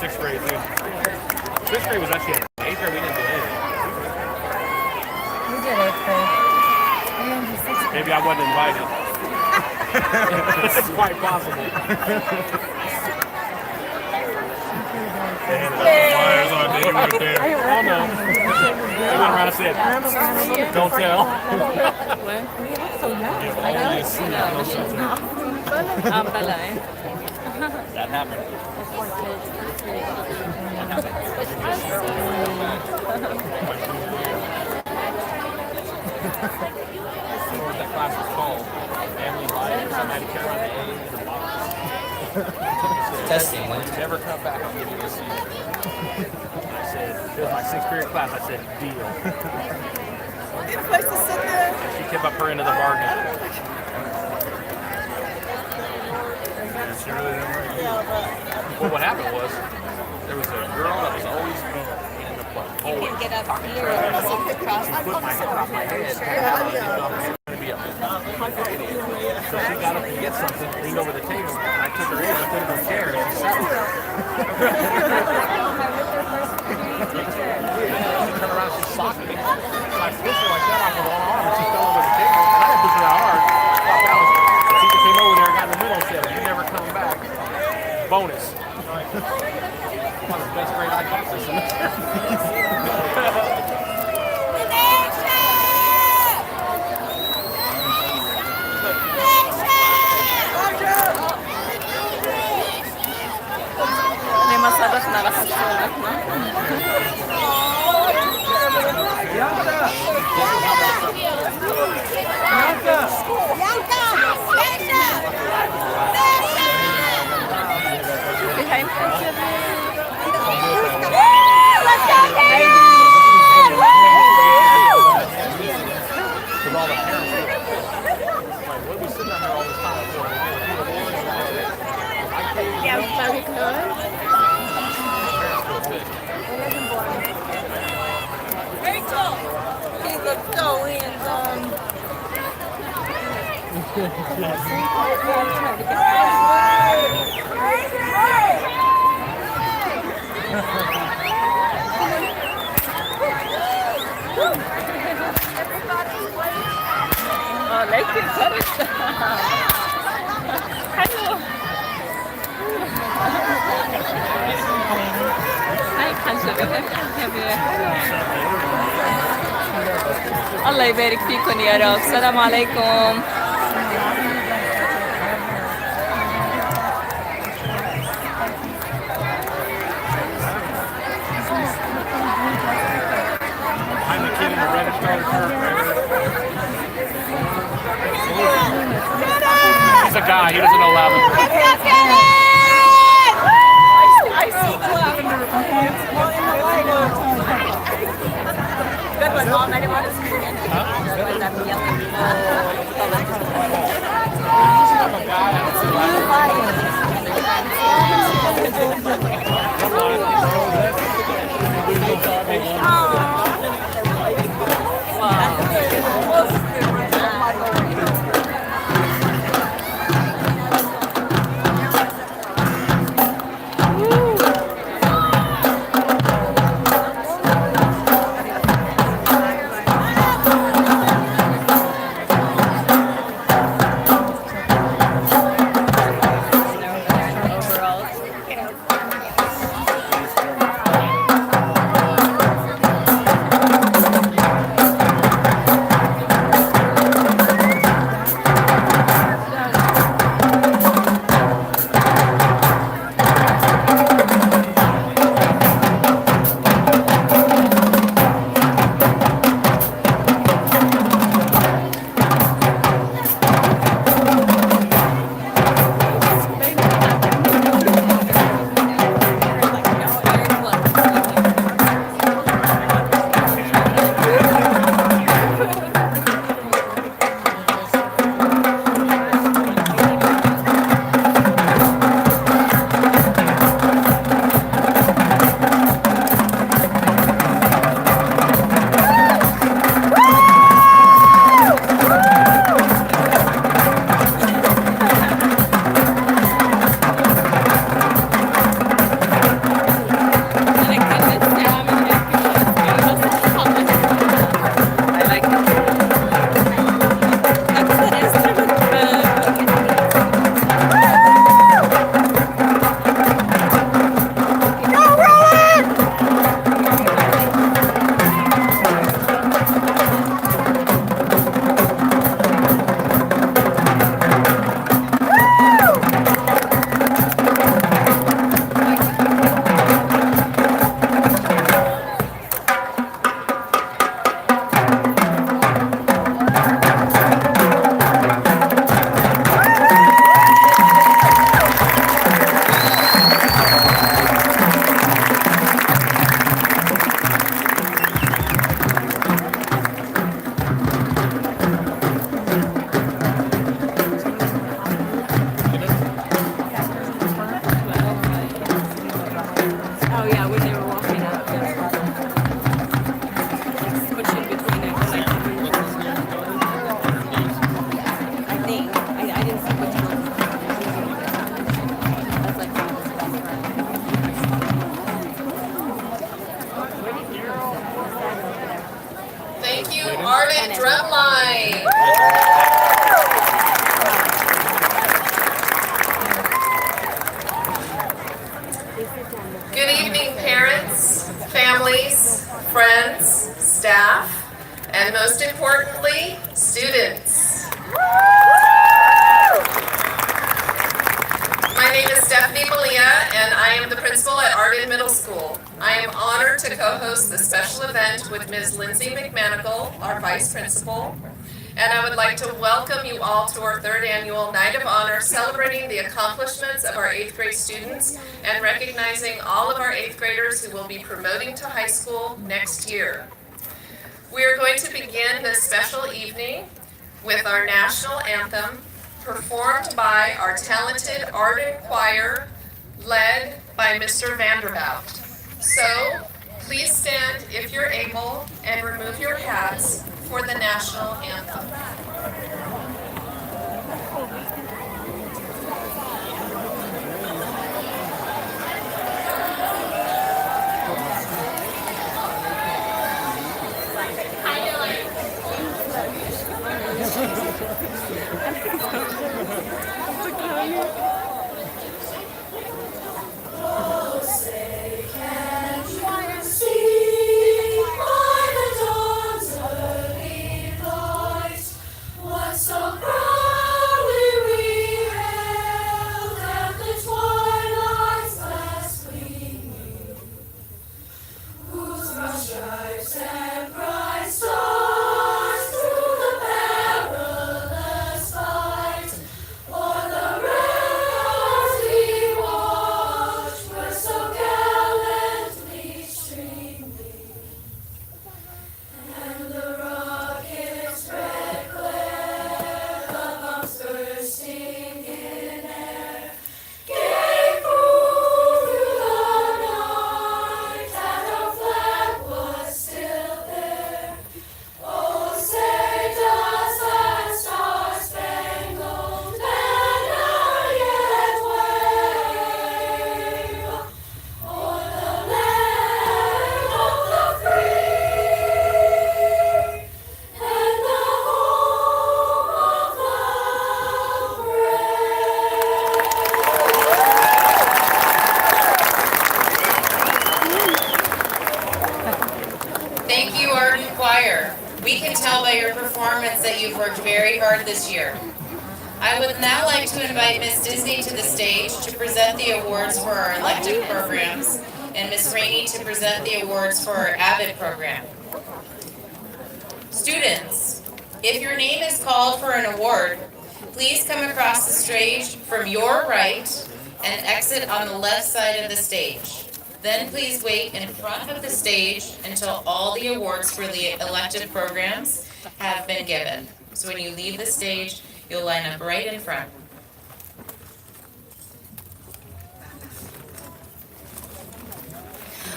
6th grade too. 6th grade was actually in 8th grade. We didn't do anything. We did 8th grade. We didn't do 6th grade. Maybe I wasn't invited. It's quite possible. Flyers on day right there. Oh no. They went around and said, don't tell. That happened. What that class was called. Family Life. Somebody care about the A and the box. Testing. Never come back. I'm giving you a seat. I said, it was my 6th period class. I said, deal. Good place to sit there. She kept up her end of the bargain. Well, what happened was, there was a girl that was always in the play. Always. Get up here and sit across. She put my head off my head. So she got up to get something, leaned over the table, and I took her in and put her in the chair, and she sat there. She turned around, she socked me. So I pushed her like that off with one arm, and she fell over the table. And I didn't push her that hard. The teacher came over there and got in the middle and said, you never come back. Bonus. One of the best grade I got this semester. لما صرخنا راح تصرخنا Rachel, he looks so handsome. Oh, like it, hello. الله يبارك فيكم يا رب. السلام عليكم. I'm the kid in the reddish colored shirt. He's a guy. He doesn't know lavender. I see the lavender. Good one, Mom. I didn't want to see it again. families, friends, staff, and most importantly, students. My name is Stephanie Malia, and I am the principal at Arden Middle School. I am honored to co-host this special event with Ms. Lindsay McManigal, our vice principal, and I would like to welcome you all to our third annual Night of Honor, celebrating the accomplishments of our 8th grade students and recognizing all of our 8th graders who will be promoting to high school next year. We are going to begin this special evening with our national anthem, performed by our talented Arden Choir, led by Mr. Vanderbilt. So, please stand if you're able and remove your hats for the national anthem. Thank you, Arden Choir. We can tell by your performance that you've worked very hard this year. I would now like to invite Ms. Disney to the stage to present the awards for our elective programs, and Ms. Rainey to present the awards for our AVID program. Students, if your name is called for an award, please come across the stage from your right and exit on the left side of the stage. Then please wait in front of the stage until all the awards for the elective programs have been given. So when you leave the stage, you'll line up right in front.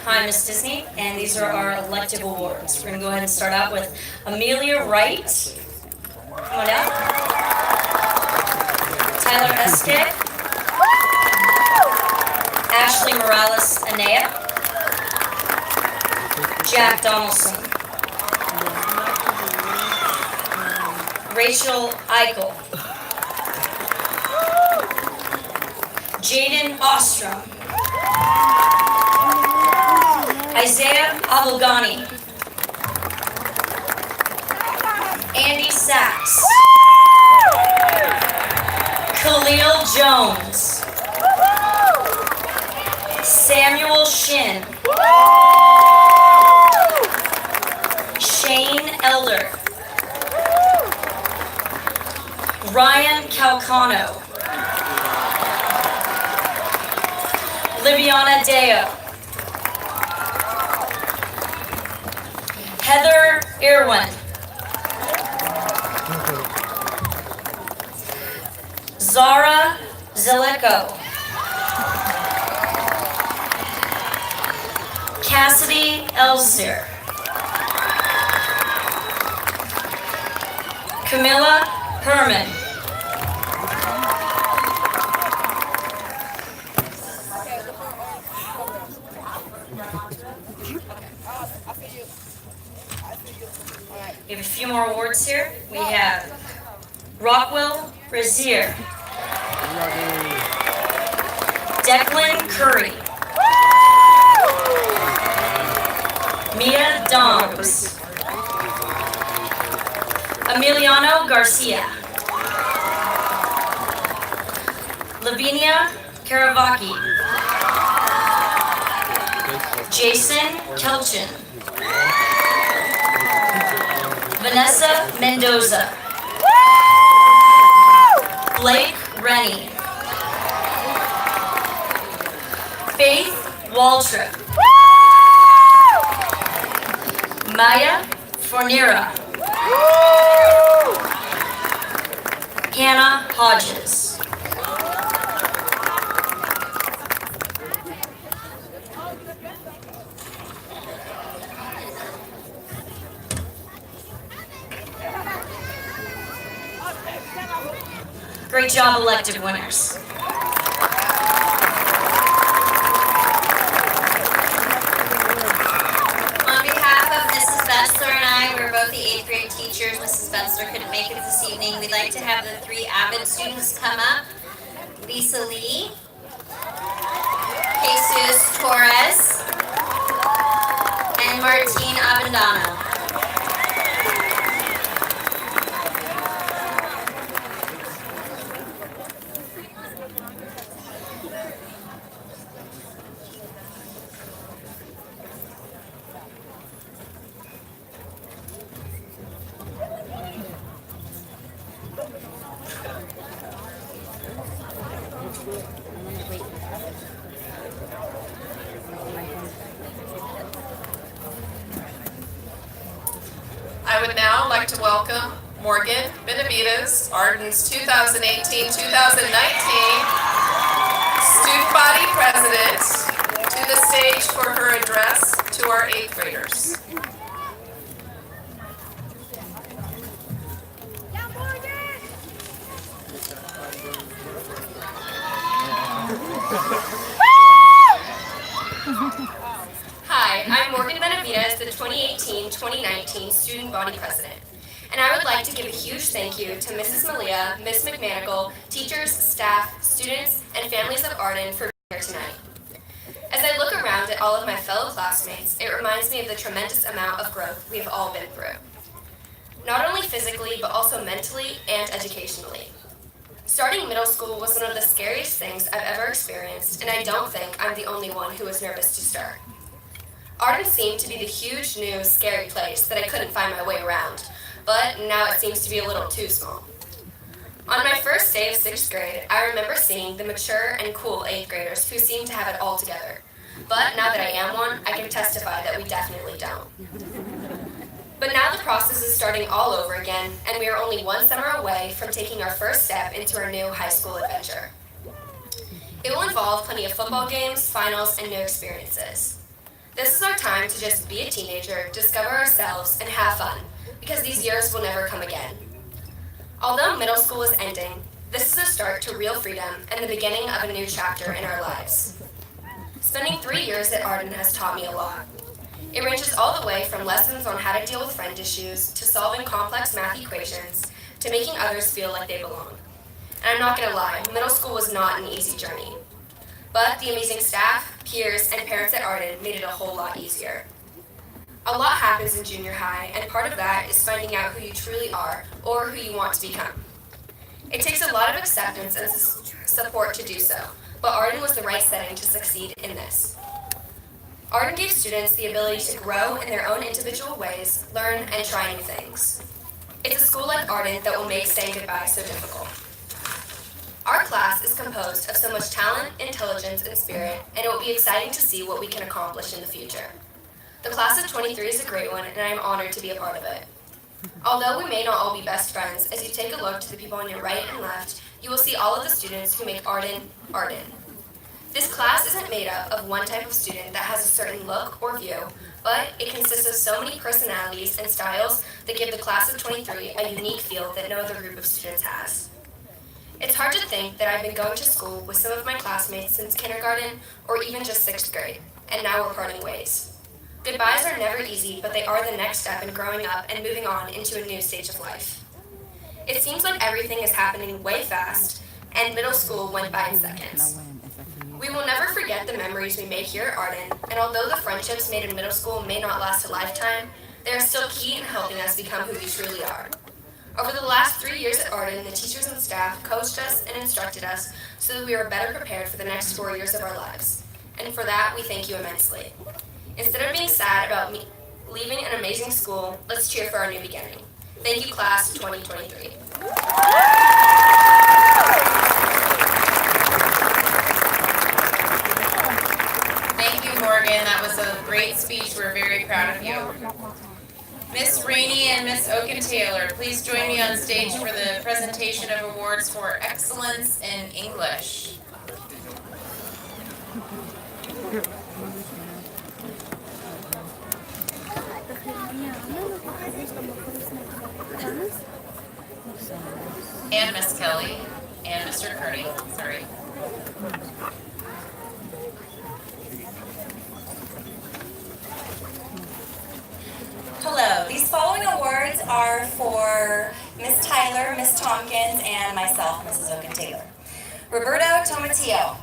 Hi, Ms. Disney, and these are our elective awards. We're going to go ahead and start out with Amelia Wright. Come on out. Tyler Eskett. Ashley Morales Anea. Jack Donaldson. Rachel Eichel. Jaden Ostrom. Isaiah Abulgani. Andy Sachs. Khalil Jones. Samuel Shin. Shane Elder. Ryan Calcano. Liviana Deo. Heather Irwin. Zara Zeleko. Cassidy Elser. Camilla Herman. We have a few more awards here. We have Rockwell Brazier. Declan Curry. Mia Doms. Emiliano Garcia. Lavinia Karavaki. Jason Kelchin. Vanessa Mendoza. Blake Rennie. Faith Waltrip. Maya Fornera. Hannah Hodges. Great job, elective winners. On behalf of Mrs. Betzler and I, we're both the 8th grade teachers. Mrs. Betzler couldn't make it this evening. We'd like to have the 3 avid students come up. Lisa Lee, Jesus Torres, and Martine Abendano. I would now like to welcome Morgan Benavides, Arden's 2018-2019 Student Body President, to the stage for her address to our 8th graders. Hi, I'm Morgan Benavides, the 2018-2019 Student Body President, and I would like to give a huge thank you to Mrs. Malia, Ms. McManigal, teachers, staff, students, and families of Arden for being here tonight. As I look around at all of my fellow classmates, it reminds me of the tremendous amount of growth we've all been through. Not only physically, but also mentally and educationally. Starting middle school was one of the scariest things I've ever experienced, and I don't think I'm the only one who was nervous to start. Arden seemed to be the huge, new, scary place that I couldn't find my way around, but now it seems to be a little too small. On my first day of 6th grade, I remember seeing the mature and cool 8th graders who seemed to have it all together. But now that I am one, I can testify that we definitely don't. But now the process is starting all over again, and we are only one summer away from taking our first step into our new high school adventure. It will involve plenty of football games, finals, and new experiences. This is our time to just be a teenager, discover ourselves, and have fun, because these years will never come again. Although middle school is ending, this is a start to real freedom and the beginning of a new chapter in our lives. Spending 3 years at Arden has taught me a lot. It ranges all the way from lessons on how to deal with friend issues, to solving complex math equations, to making others feel like they belong. And I'm not gonna lie, middle school was not an easy journey. But the amazing staff, peers, and parents at Arden made it a whole lot easier. A lot happens in junior high, and part of that is finding out who you truly are or who you want to become. It takes a lot of acceptance and support to do so, but Arden was the right setting to succeed in this. Arden gave students the ability to grow in their own individual ways, learn, and try new things. It's a school like Arden that will make saying goodbye so difficult. Our class is composed of so much talent, intelligence, and spirit, and it will be exciting to see what we can accomplish in the future. The class of 23 is a great one, and I am honored to be a part of it. Although we may not all be best friends, as you take a look to the people on your right and left, you will see all of the students who make Arden, Arden. This class isn't made up of one type of student that has a certain look or view, but it consists of so many personalities and styles that give the class of 23 a unique feel that no other group of students has. It's hard to think that I've been going to school with some of my classmates since kindergarten or even just 6th grade, and now we're parting ways. Goodbyes are never easy, but they are the next step in growing up and moving on into a new stage of life. It seems like everything is happening way fast, and middle school went by in seconds. We will never forget the memories we made here at Arden, and although the friendships made in middle school may not last a lifetime, they are still key in helping us become who we truly are. Over the last 3 years at Arden, the teachers and staff coached us and instructed us so that we are better prepared for the next 4 years of our lives. And for that, we thank you immensely. Instead of being sad about leaving an amazing school, let's cheer for our new beginning. Thank you, class 2023. Thank you, Morgan. That was a great speech. We're very proud of you. Miss Rainey and Miss Oakentaylor, please join me on stage for the presentation of awards for excellence in English. And Miss Kelly and Mr. Curdy, sorry. Hello, these following awards are for Miss Tyler, Miss Tompkins, and myself, Mrs. Oakentaylor. Roberto Tomatillo.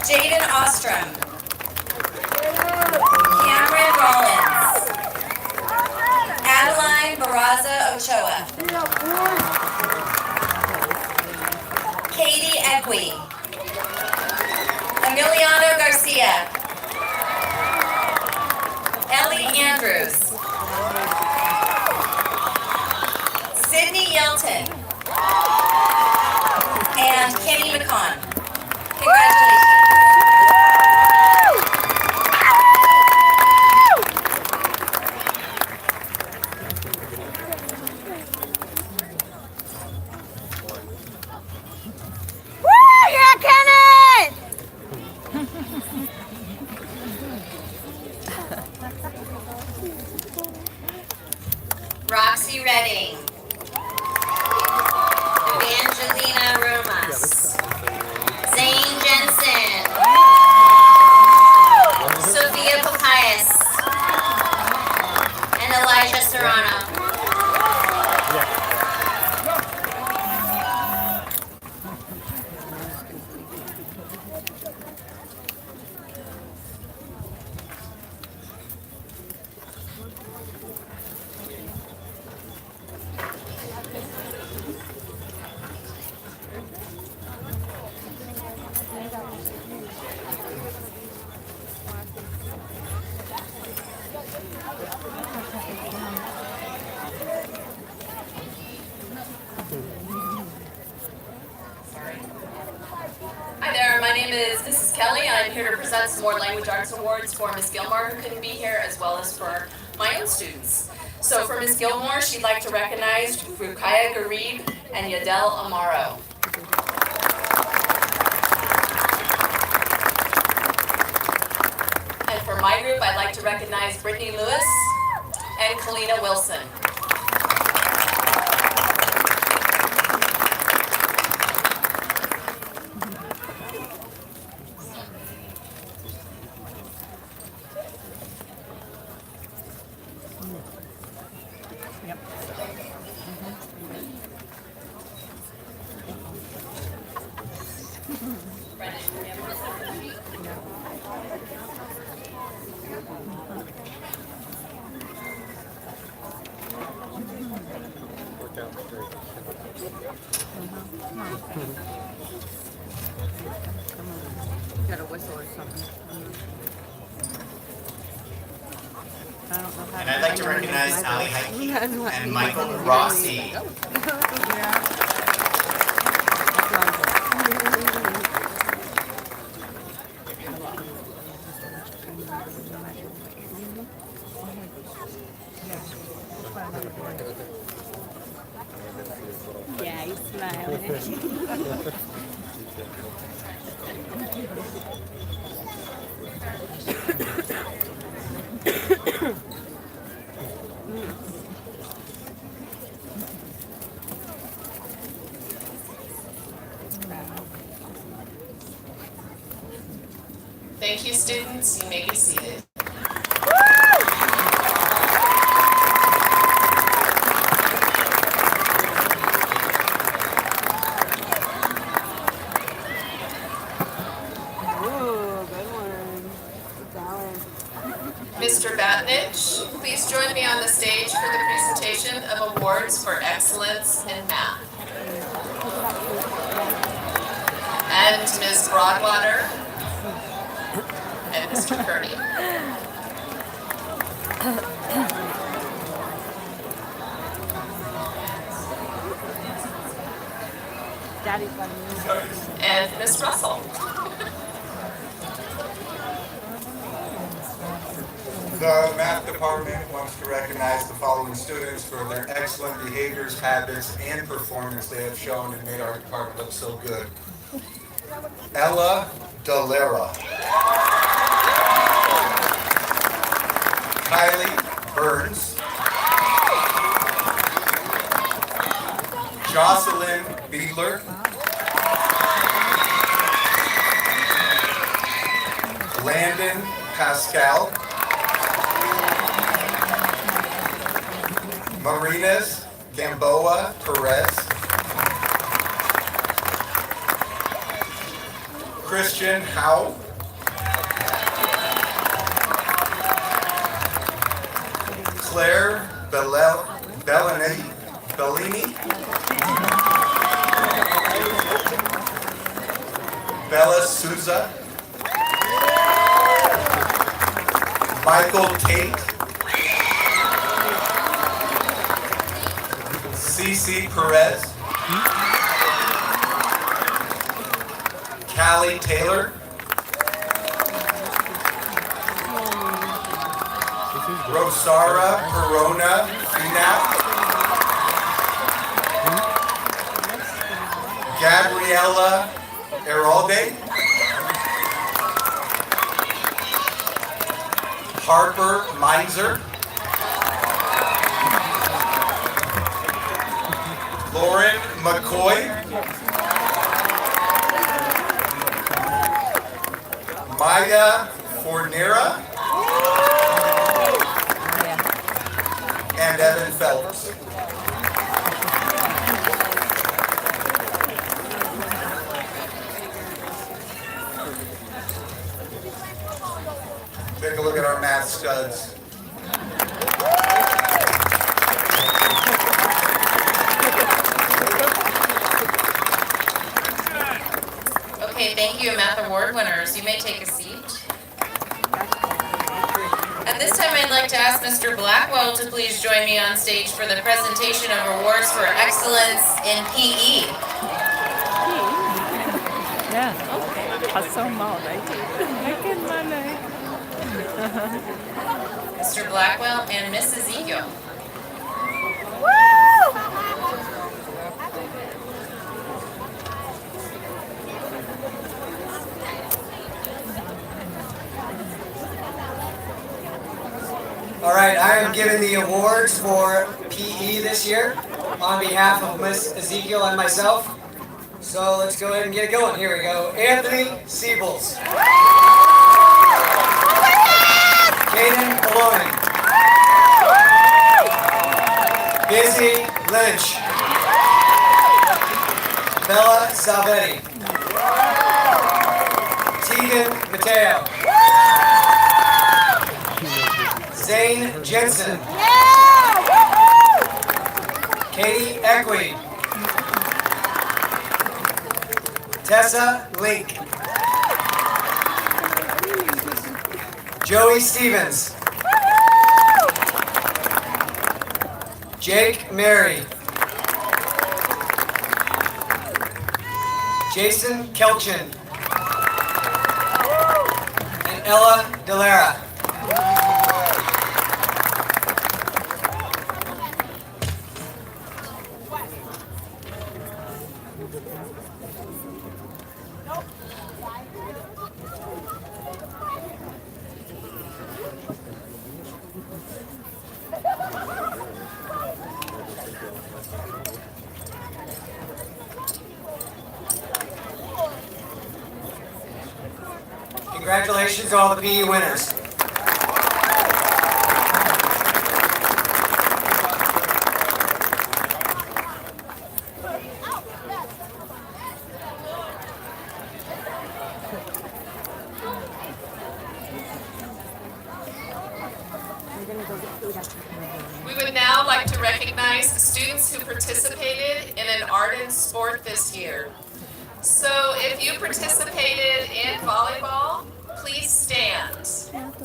Jaden Ostrom. Cameron Rollins. Adeline Barraza Ochoa. Katie Equi. Emiliano Garcia. Ellie Andrews. Sydney Yelton. And Kenny McCon. Congratulations. Roxy Redding. Evangelina Romas. Zane Jensen. Sophia Papayas. And Elijah Serrano. Hi there, my name is Mrs. Kelly. I'm here to present some more Language Arts Awards for Miss Gilmore, who couldn't be here, as well as for my own students. So for Miss Gilmore, she'd like to recognize Rukaya Garib and Yadel Amaro. And for my group, I'd like to recognize Brittany Lewis and Kalina Wilson. Got a whistle or something. I don't know how And I'd like to recognize Ali Heike That's what- and Michael Rossi. Yeah, he's smiling. Thank you, students. You may be seated. Mr. Batnich, please join me on the stage for the presentation of awards for excellence in math. And Ms. Broadwater and Mr. Kearney. And Ms. Russell. The math department wants to recognize the following students for their excellent behaviors, habits, and performance they have shown and made our department look so good. Ella Dalera. Kylie Burns. Jocelyn Beadler. Landon Pascal. Marinas Gamboa Perez. Christian Howe. Claire Bellini. Bella Souza. Michael Tate. Cece Perez. Callie Taylor. Rosara Corona Finap. Gabriela Eralde. Harper Meinzer. Lauren McCoy. Maya Fornera. And Evan Phelps. Take a look at our math studs. Okay, thank you, Math Award winners. You may take a seat. At this time, I'd like to ask Mr. Blackwell to please join me on stage for the presentation of awards for excellence in PE. Yeah, Hassowoon, I can manage. Mr. Blackwell and Miss Ezekiel. All right, I am giving the awards for PE this year on behalf of Miss Ezekiel and myself. So let's go ahead and get going. Here we go. Anthony Siebels. Caden Maloney. Busy Lynch. Bella Salvetti. Tegan Mateo. Zane Jensen. Katie Equi. Tessa Link. Joey Stevens. Jake Mary. Jason Kelchin. And Ella Dalera. Congratulations to all the PE winners. We would now like to recognize students who participated in an ardent sport this year. So if you participated in volleyball, please stand. Thank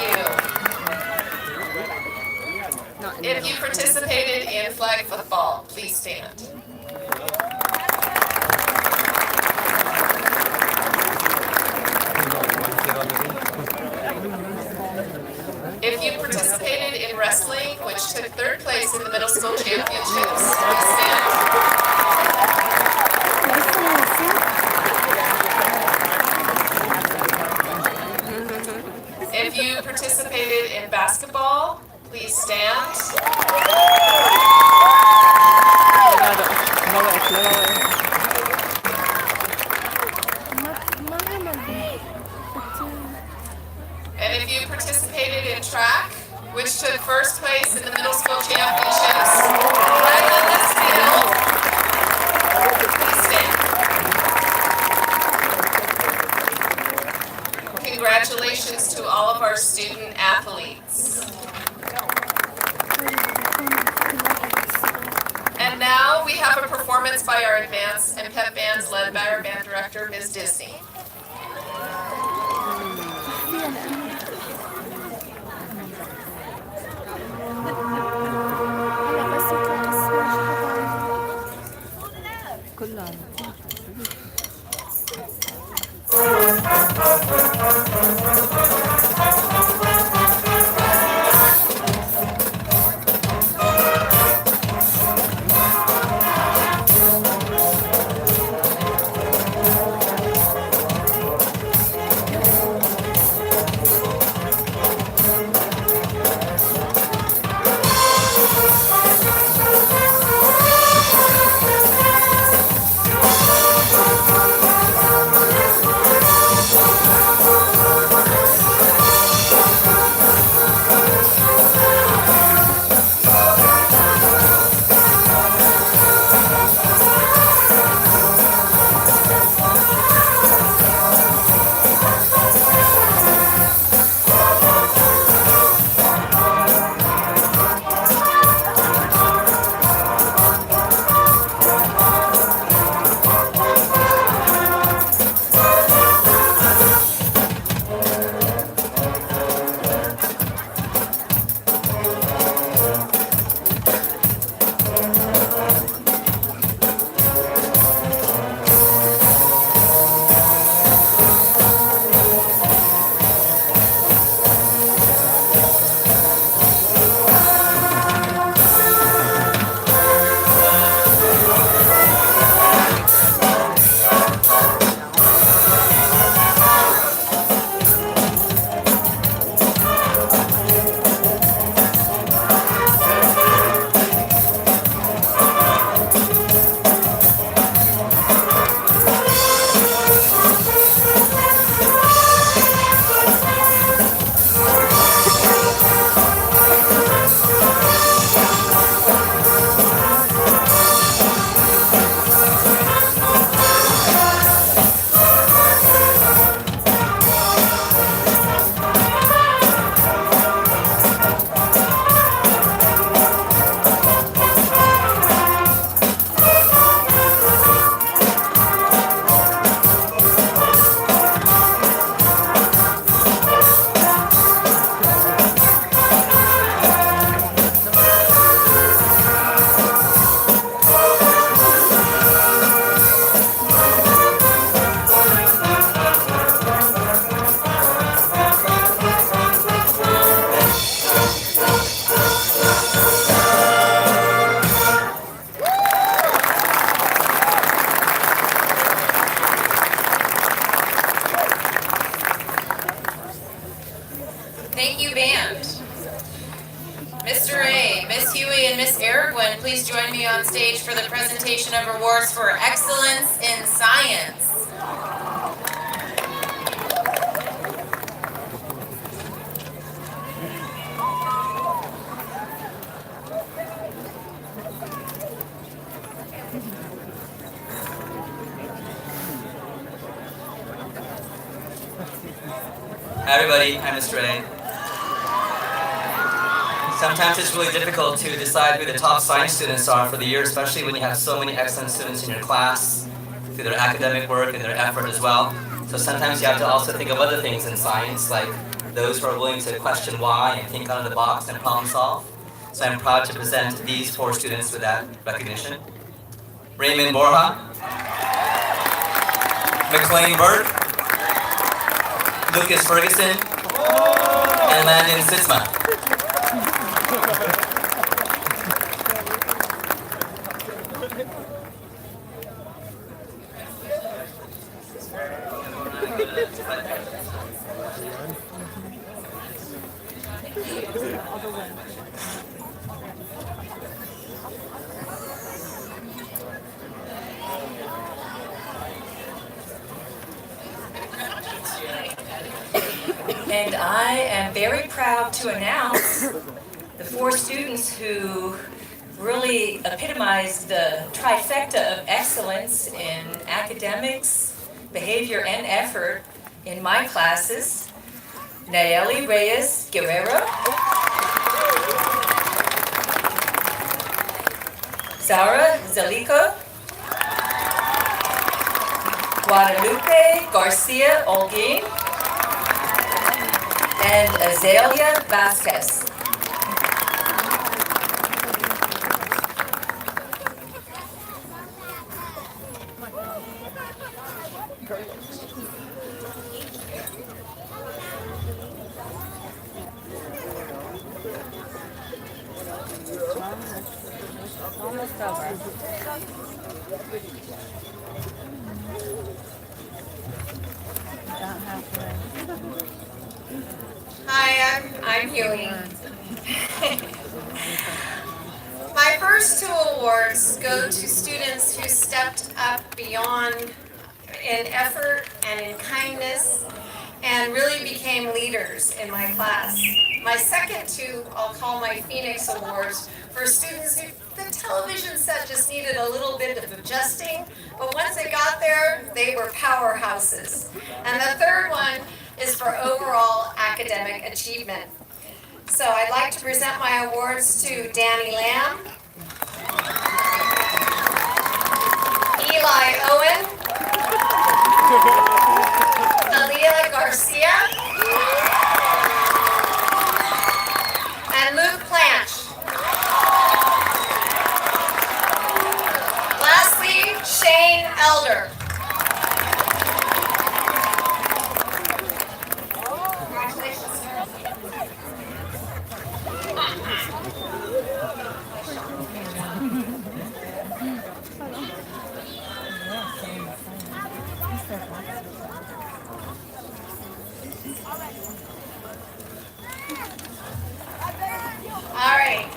you. If you participated in flag football, please stand. If you participated in wrestling, which took third place in the middle school championships, please stand. If you participated in basketball, please stand. And if you participated in track, which took first place in the middle school championships, right on this field, please stand. Congratulations to all of our student athletes. And now we have a performance by our advance and pep bands led by our band director, Ms. Disney. Mr. A, Miss Huey, and Miss Aragwin, please join me on stage for the presentation of awards for excellence in science. everybody, I'm Mr. A. Sometimes it's really difficult to decide who the top science students are for the year, especially when you have so many excellent students in your class through their academic work and their effort as well. So sometimes you have to also think of other things in science, like those who are willing to question why and think out of the box and problem solve. So I'm proud to present these 4 students with that recognition. Raymond Borja, McLean Burke, Lucas Ferguson, and Landon Sitzma. And I am very proud to announce the 4 students who really epitomized the trifecta of excellence in academics, behavior, and effort in my classes. Nayeli Reyes Guerrero, Zara Zalico, Guadalupe Garcia Olguin, and Azalea Vasquez. Almost over. Hi, I'm Huey. My first 2 awards go to students who stepped up beyond in effort and in kindness and really became leaders in my class. My second 2 I'll call my Phoenix Awards for students who the television set just needed a little bit of adjusting, but once they got there, they were powerhouses. And the third one is for overall academic achievement. So I'd like to present my awards to Danny Lamb, Eli Owen, Aaliyah Garcia, and Luke Planch. Lastly, Shane Elder. All right.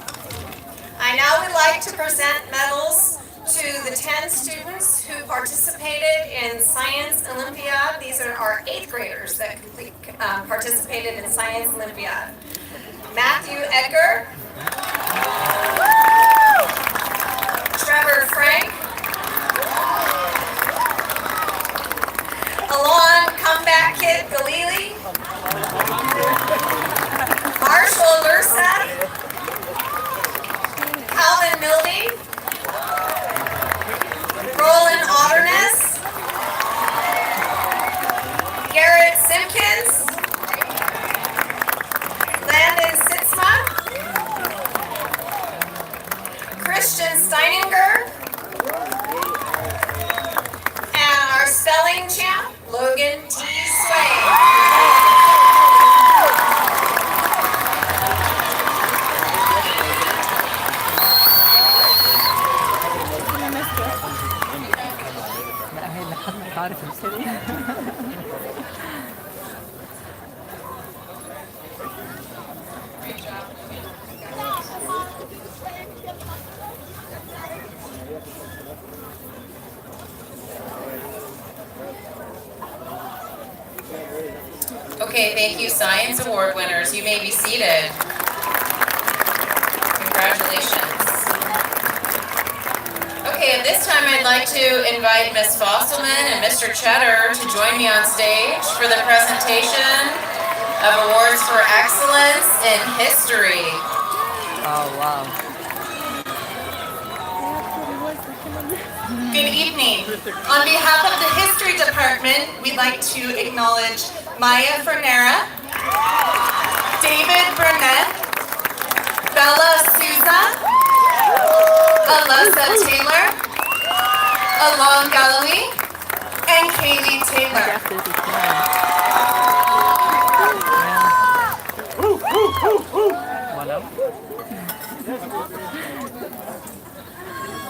I now would like to present medals to the 10 students who participated in Science Olympiad. These are our 8th graders that participated in Science Olympiad. Matthew Edgar, Trevor Frank, Alon Comeback Kid Galili, Marshall Lursat, Calvin Mildy, Roland Otterness, Garrett Simpkins, Landon Sitzma, Christian Steininger, and our spelling champ, Logan T. Swain. Okay, thank you, Science Award winners. You may be seated. Congratulations. Okay, at this time I'd like to invite Ms. Fosselman and Mr. Cheddar to join me on stage for the presentation of awards for excellence in history. Oh, wow. Good evening. On behalf of the History Department, we'd like to acknowledge Maya Fernera, David Burnett, Bella Souza, Alyssa Taylor, Alon Galloway, and Kaylee Taylor.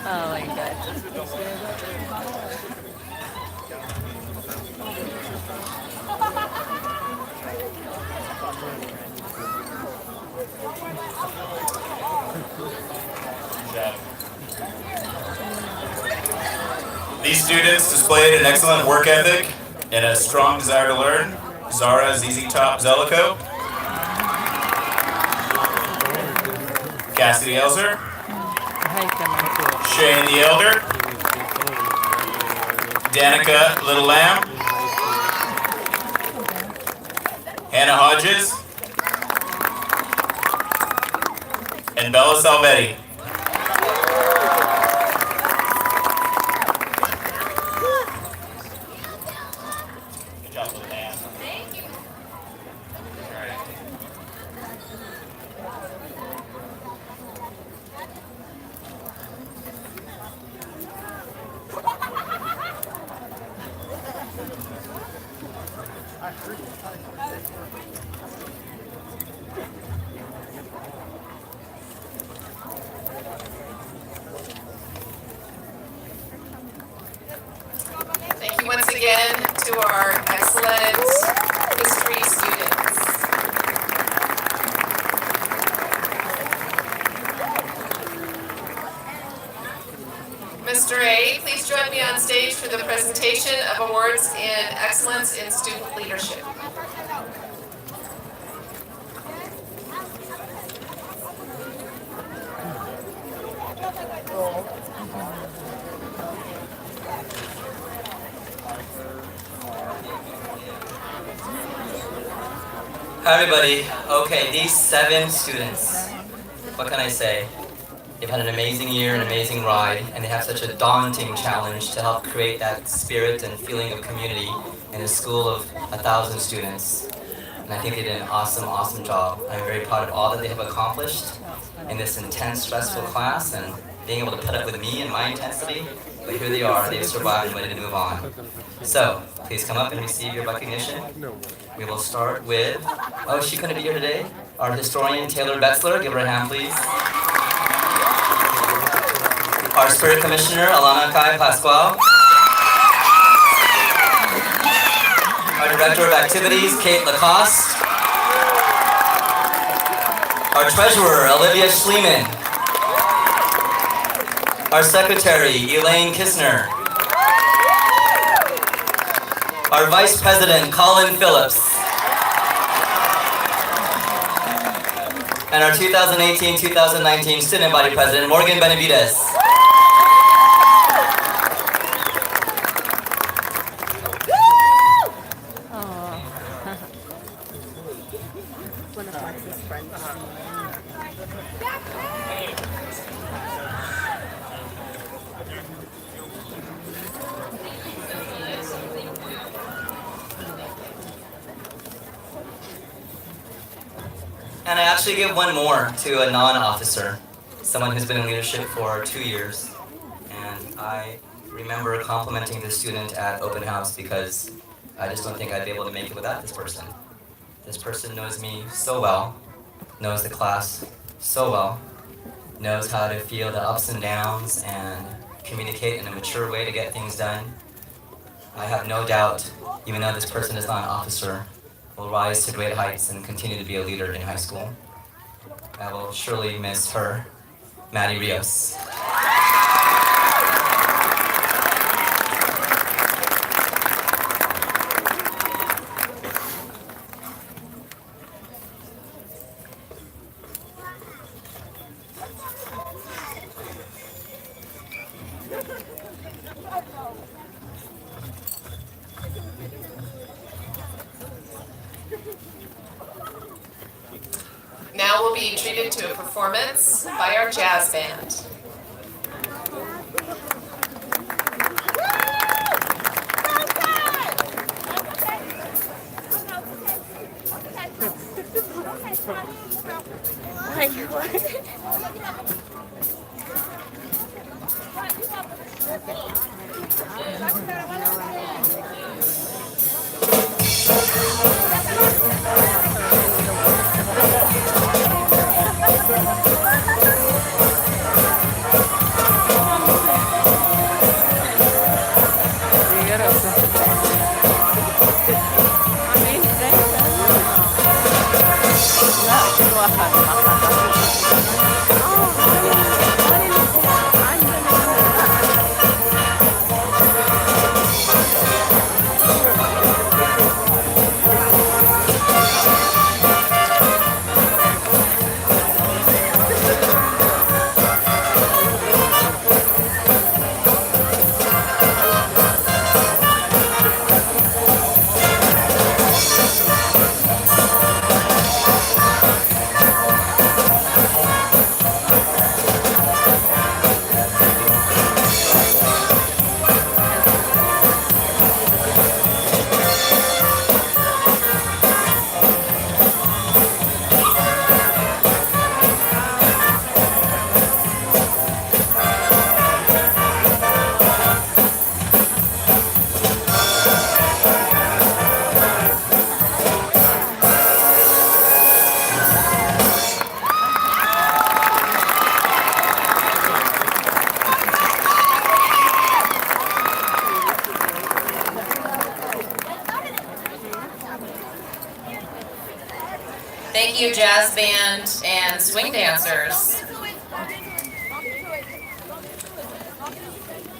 Oh my God. These students displayed an excellent work ethic and a strong desire to learn. Zara ZZ Top Zellico, Cassidy Elzer, Shane the Elder, Danica Little Lamb, Hannah Hodges, and Bella Salvetti. Good job, Little Lamb. Thank you. Thank you once again to our excellent history students. Mr. A, please join me on stage for the presentation of awards in excellence in student leadership. Hi everybody. Okay, these 7 students, what can I say? They've had an amazing year, an amazing ride, and they have such a daunting challenge to help create that spirit and feeling of community in a school of 1,000 students. And I think they did an awesome, awesome job. I'm very proud of all that they have accomplished in this intense, stressful class and being able to put up with me and my intensity. But here they are, they've survived and ready to move on. So, please come up and receive your recognition. We will start with, oh, she couldn't be here today. Our historian, Taylor Betzler, give her a hand, please. Our Spirit Commissioner, Alana Kai Pascual. Our Director of Activities, Kate Lacoste. Our Treasurer, Olivia Schliemann. Our Secretary, Elaine Kistner. Our Vice President, Colin Phillips. And our 2018-2019 Student Body President, Morgan Benavides. One of Marcy's friends. And I actually give one more to a non-officer, someone who's been in leadership for 2 years. And I remember complimenting this student at open house because I just don't think I'd be able to make it without this person. This person knows me so well, knows the class so well, knows how to feel the ups and downs and communicate in a mature way to get things done. I have no doubt, even though this person is not an officer, will rise to great heights and continue to be a leader in high school. I will surely miss her, Maddie Rios. be treated to a performance by our jazz band. Thank you, jazz band and swing dancers.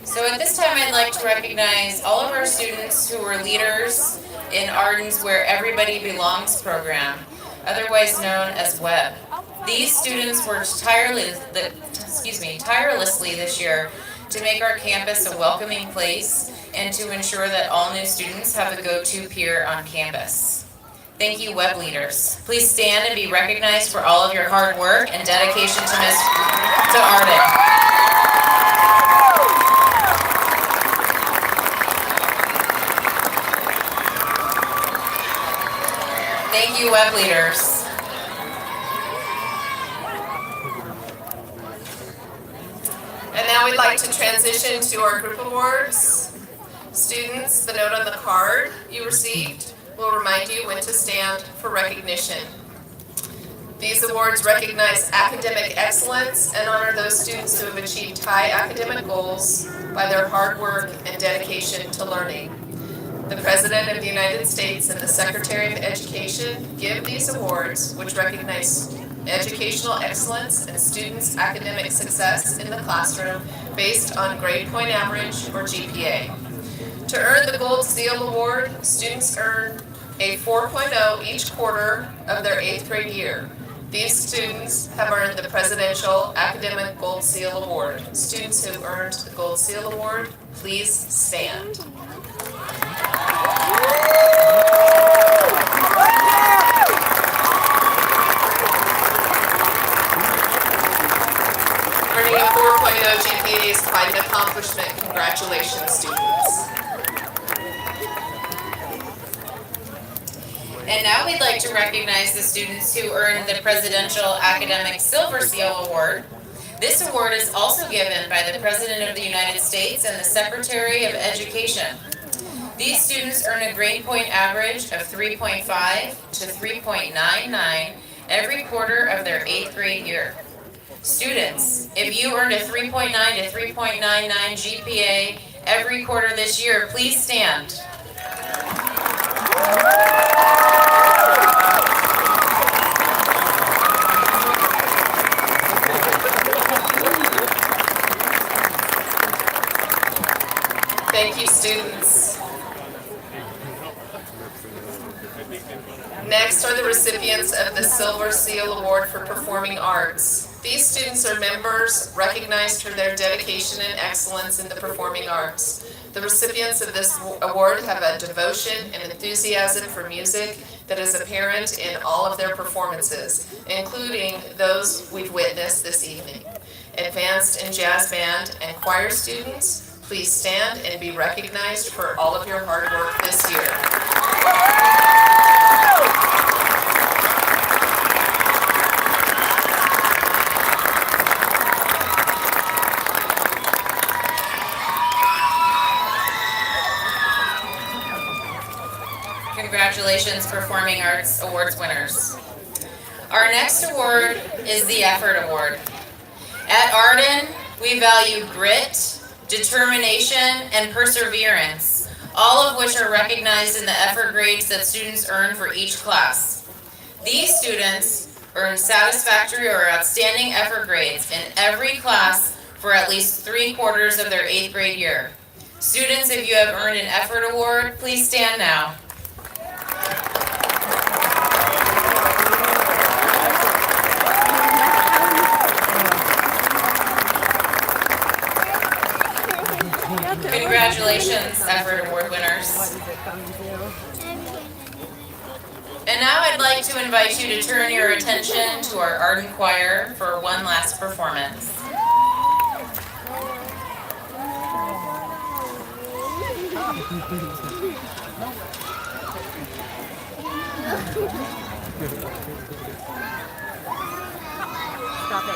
So at this time, I'd like to recognize all of our students who were leaders in Arden's Where Everybody Belongs program, otherwise known as WEB. These students worked tirelessly this year to make our campus a welcoming place and to ensure that all new students have a go-to peer on campus. Thank you, WEB leaders. Please stand and be recognized for all of your hard work and dedication to Arden. Thank you, WEB leaders. And now we'd like to transition to our group awards. Students, the note on the card you received will remind you when to stand for recognition. These awards recognize academic excellence and honor those students who have achieved high academic goals by their hard work and dedication to learning. The President of the United States and the Secretary of Education give these awards, which recognize educational excellence and students' academic success in the classroom based on grade point average or GPA. To earn the Gold Seal Award, students earn a 4.0 each quarter of their 8th grade year. These students have earned the Presidential Academic Gold Seal Award. Students who earned the Gold Seal Award, please stand. Earning a 4.0 GPA is quite an accomplishment. Congratulations, students. And now we'd like to recognize the students who earned the Presidential Academic Silver Seal Award. This award is also given by the President of the United States and the Secretary of Education. These students earn a grade point average of 3.5 to 3.99 every quarter of their 8th grade year. Students, if you earned a 3.9 to 3.99 GPA every quarter this year, please stand. Thank you, students. Next are the recipients of the Silver Seal Award for Performing Arts. These students are members recognized for their dedication and excellence in the performing arts. The recipients of this award have a devotion and enthusiasm for music, that is apparent in all of their performances, including those we've witnessed this evening. Advanced and jazz band and choir students, please stand and be recognized for all of your hard work this year. Congratulations, Performing Arts Awards winners. Our next award is the Effort Award. At Arden, we value grit, determination, and perseverance, all of which are recognized in the effort grades that students earn for each class. These students earn satisfactory or outstanding effort grades in every class for at least 3/4 of their 8th grade year. Students, if you have earned an effort award, please stand now. Congratulations, Effort Award winners. And now I'd like to invite you to turn your attention to our Arden Choir for one last performance. Stop it.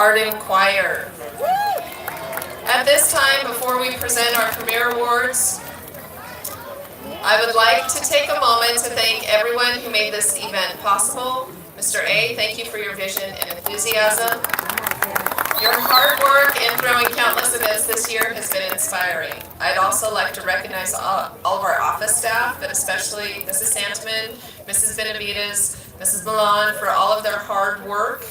Arden Choir. At this time, before we present our Premier Awards, I would like to take a moment to thank everyone who made this event possible. Mr. A, thank you for your vision and enthusiasm. Your hard work in throwing countless events this year has been inspiring. I'd also like to recognize all of our office staff, but especially Mrs. Santman, Mrs. Benavides, Mrs. Milan for all of their hard work.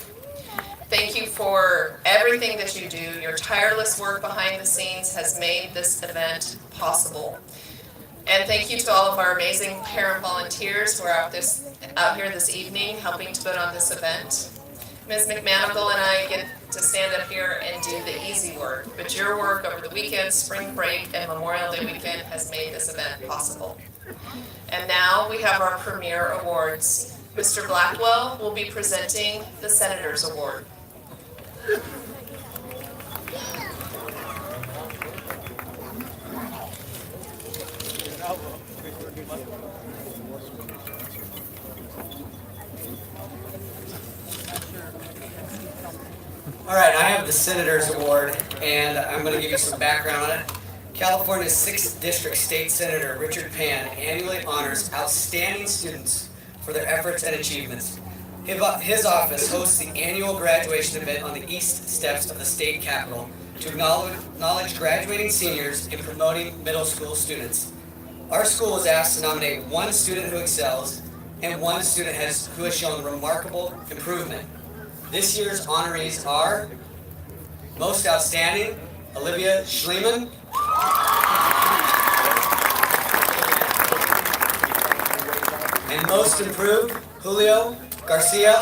Thank you for everything that you do. Your tireless work behind the scenes has made this event possible. And thank you to all of our amazing parent volunteers who are out here this evening helping to put on this event. Ms. McManigal and I get to stand up here and do the easy work, but your work over the weekend, spring break, and Memorial Day weekend has made this event possible. And now we have our Premier Awards. Mr. Blackwell will be presenting the Senator's Award. All right, I have the Senator's Award, and I'm going to give you some background on it. California's 6th District State Senator Richard Pan annually honors outstanding students for their efforts and achievements. His office hosts the annual graduation event on the east steps of the state capitol to acknowledge graduating seniors and promoting middle school students. Our school was asked to nominate one student who excels and one student who has shown remarkable improvement. This year's honorees are Most Outstanding, Olivia Schliemann. And Most Improved, Julio Garcia.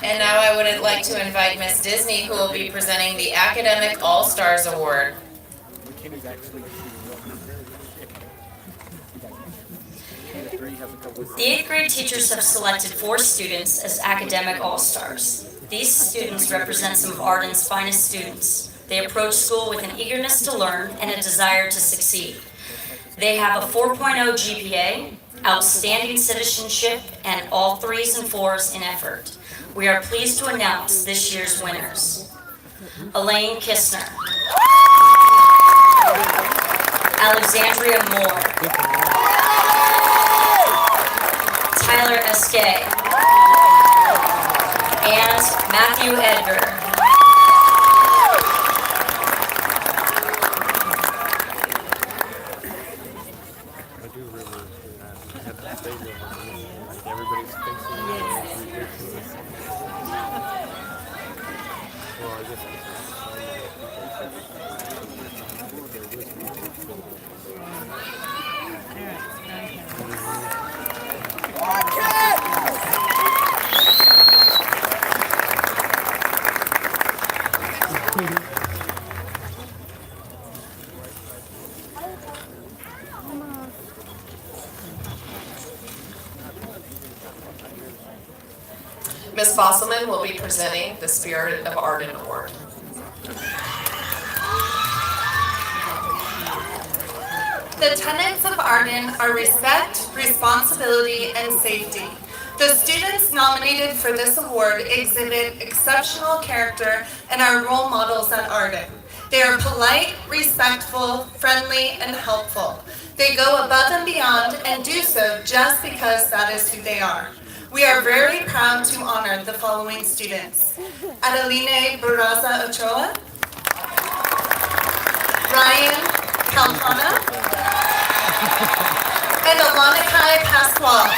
And now I would like to invite Ms. Disney, who will be presenting the Academic All-Stars Award. The 8th grade teachers have selected 4 students as Academic All-Stars. These students represent some of Arden's finest students. They approach school with an eagerness to learn and a desire to succeed. They have a 4.0 GPA, outstanding citizenship, and all 3s and 4s in effort. We are pleased to announce this year's winners. Elaine Kistner, Alexandria Moore, Tyler Esquet, and Matthew Edgar. Ms. Fosselman will be presenting the Spirit of Arden Award. The tenets of Arden are respect, responsibility, and safety. The students nominated for this award exhibit exceptional character and are role models at Arden. They are polite, respectful, friendly, and helpful. They go above and beyond and do so just because that is who they are. We are very proud to honor the following students: Adeline Barraza Ochoa, Ryan Calpana, and Alanikai Pasquale.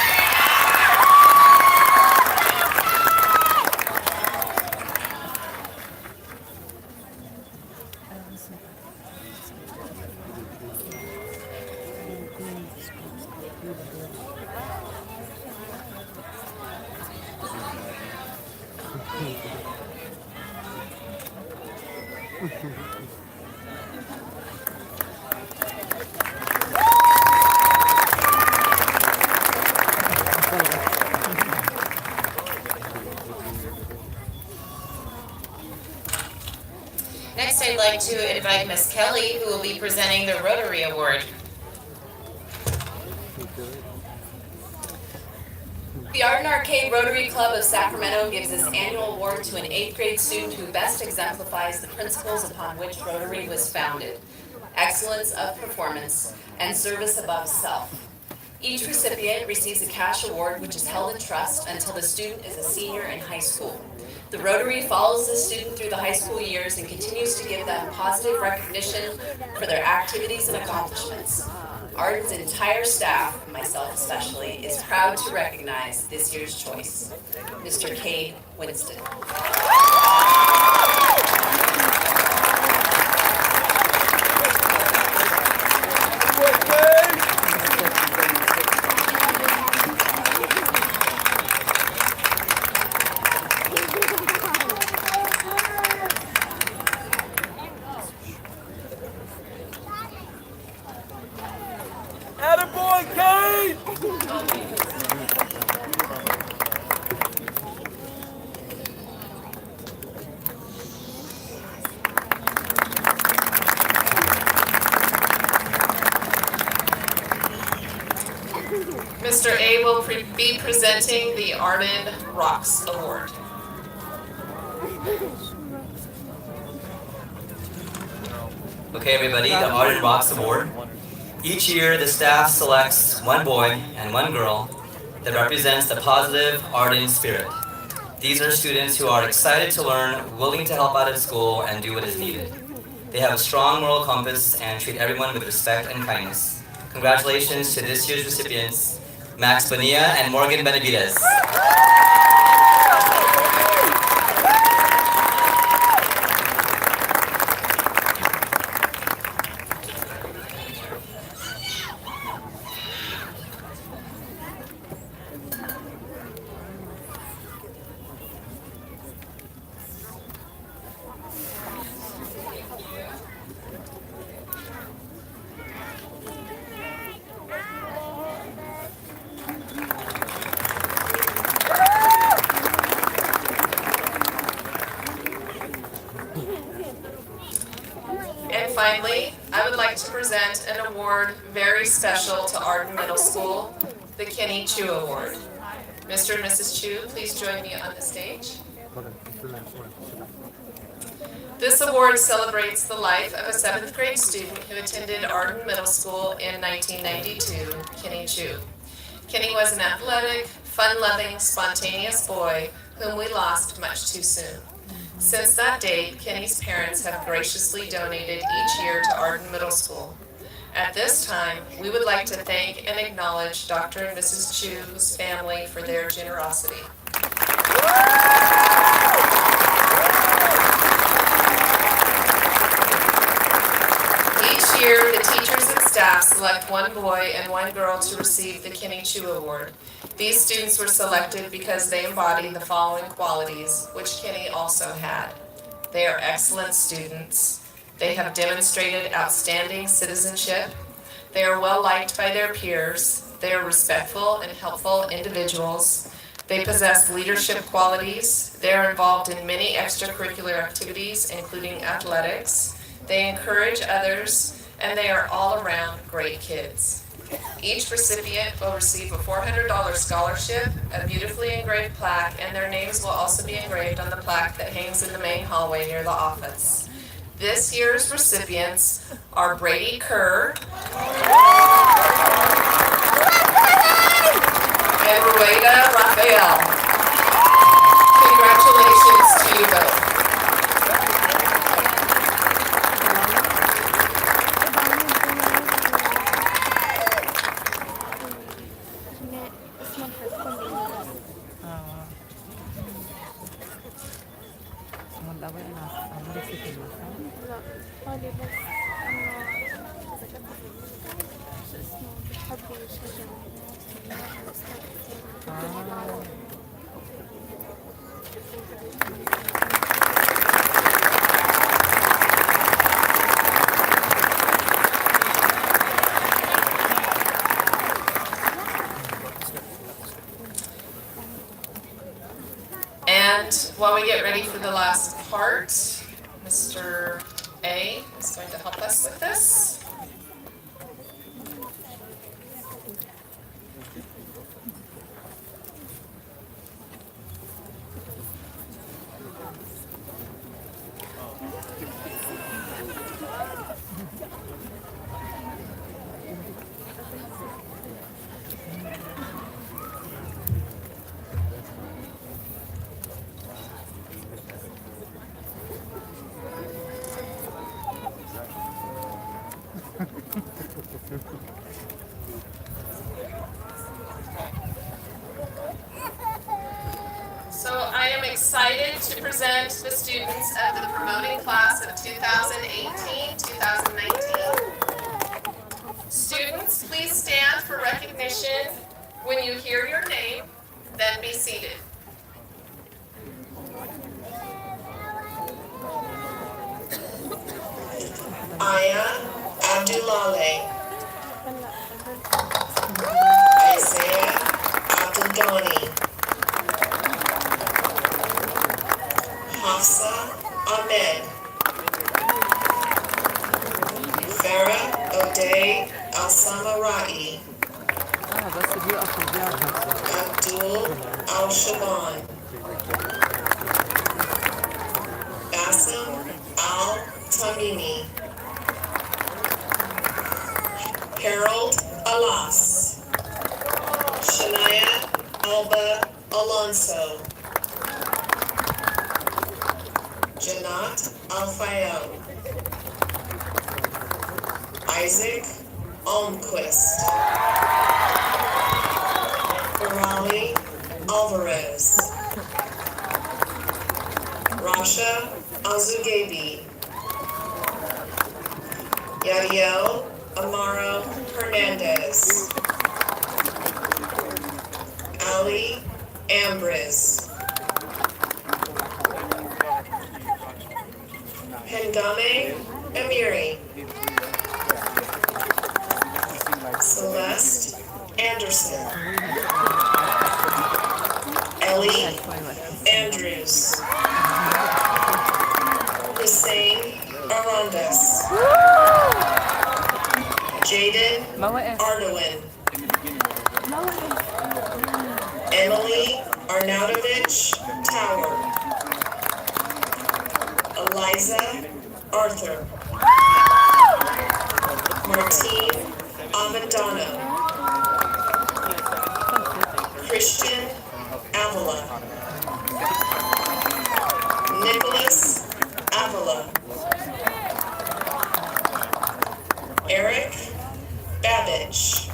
Next, I'd like to invite Miss Kelly, who will be presenting the Rotary Award. The Art and Arcade Rotary Club of Sacramento gives this annual award to an 8th grade student who best exemplifies the principles upon which Rotary was founded: excellence of performance and service above self. Each recipient receives a cash award which is held in trust until the student is a senior in high school. The Rotary follows the student through the high school years and continues to give them positive recognition for their activities and accomplishments. Arden's entire staff, myself especially, is proud to recognize this year's choice, Mr. Cade Winston. Attaboy, Kate! Mr. A will be presenting the Arden Rocks Award. Okay, everybody, the Arden Rocks Award. Each year, the staff selects one boy and one girl that represents the positive Arden spirit. These are students who are excited to learn, willing to help out at school, and do what is needed. They have a strong moral compass and treat everyone with respect and kindness. Congratulations to this year's recipients, Max Bonilla and Morgan Benavides. And finally, I would like to present an award very special to Arden Middle School, the Kenny Chu Award. Mr. and Mrs. Chu, please join me on the stage. This award celebrates the life of a 7th grade student who attended Arden Middle School in 1992, Kenny Chu. Kenny was an athletic, fun-loving, spontaneous boy whom we lost much too soon. Since that date, Kenny's parents have graciously donated each year to Arden Middle School. At this time, we would like to thank and acknowledge Dr. and Mrs. Chu's family for their generosity. Each year, the teachers and staff select one boy and one girl to receive the Kenny Chu Award. These students were selected because they embody the following qualities, which Kenny also had. They are excellent students. They have demonstrated outstanding citizenship. They are well liked by their peers. They are respectful and helpful individuals. They possess leadership qualities. They are involved in many extracurricular activities, including athletics. They encourage others, and they are all around great kids. Each recipient will receive a $400 scholarship, a beautifully engraved plaque, and their names will also be engraved on the plaque that hangs in the main hallway near the office. This year's recipients are Brady Kerr and Rueda Raphael. Congratulations to you both. And while we get ready for the last part, Mr. A is going to help us with this. So I am excited to present the students of the promoting class of 2018-2019. Students, please stand for recognition when you hear your name, then be seated. Aya Abdulale. Isaiah Abdulgani. Hafsa Ahmed. Farah O'Day Al-Samarai. Abdul Al-Shaban. Basim Al-Tamimi. Harold Alas. Shania Alba Alonso. Janat Alfayo. Isaac Almquist. Farali Alvarez. Rasha Azugebi. Yadiel Amaro Hernandez. Ali Ambriz. Hengame Amiri. Celeste Anderson. Ellie Andrews. Hussein Arandas. Jaden Ardoin. Emily Arnautovich Tower. Eliza Arthur. Martine Avendano. Christian Avila. Nicholas Avila. Eric Babbage.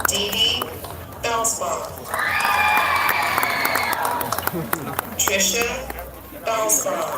Dee Dee Balsbaugh. Trisha Balsbaugh.